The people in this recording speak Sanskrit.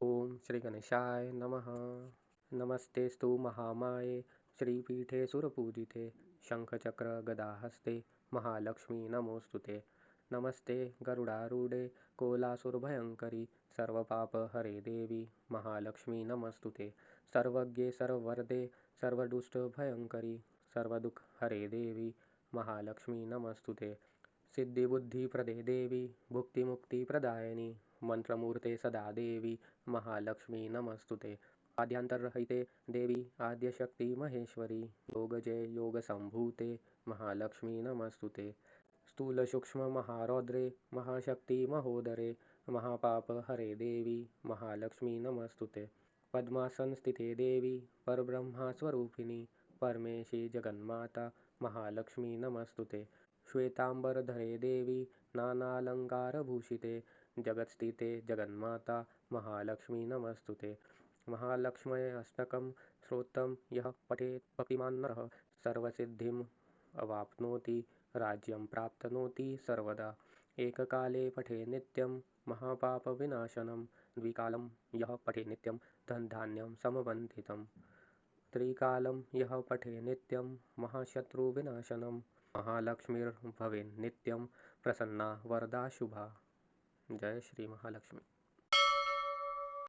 ओम श्री गणेशाय नमः। नमस्तेस्तु महामाये श्रीपीठे सुरपूजिते शंखचक्र गदाहस्ते महालक्ष्मी नमोस्तुते। नमस्ते गरुडारूढे कोलासुरभयंकरी सर्वपापहरे देवी महालक्ष्मी नमस्तुते। सर्वज्ञे सर्ववरदे सर्वदुष्टभयंकरी सर्वदुःखहरे देवी महालक्ष्मी नमस्तुते। सिद्धिबुद्धिप्रदे देवी भुक्तिमुक्तिप्रदायिनी मंत्रमूर्ते सदा देवी महालक्ष्मी नमस्तुते। आद्यांतरहिते देवी आद्यशक्ति महेश्वरी योगजय योगसंभूते महालक्ष्मी नमस्तुते। स्थूल सूक्ष्म महारौद्रे महाशक्ति महोदरे महापाप हरे देवी महालक्ष्मी नमस्तुते। पद्मासन स्थिते देवी परब्रह्मा स्वरूपिणी परमेशी जगन्माता महालक्ष्मी नमस्तुते। श्वेतांबरधरे देवी नानालंकारभूषिते जगत्स्थिते जगन्माता महालक्ष्मी नमस्तुते। महालक्ष्मये अष्टकं स्तोत्रं यः पठेत् भक्तिमान् नरः सर्वसिद्धिम् अवाप्नोति राज्यं प्राप्नोति सर्वदा। एककाले पठे नित्यं महापापविनाशनं द्विकालं यः पठे नित्यं धनधान्यं समवन्तितं। त्रिकालं यः पठे नित्यं महाशत्रुविनाशनं महालक्ष्मीर्भवेन् नित्यं प्रसन्ना वरदा शुभा। जय श्री महालक्ष्मी।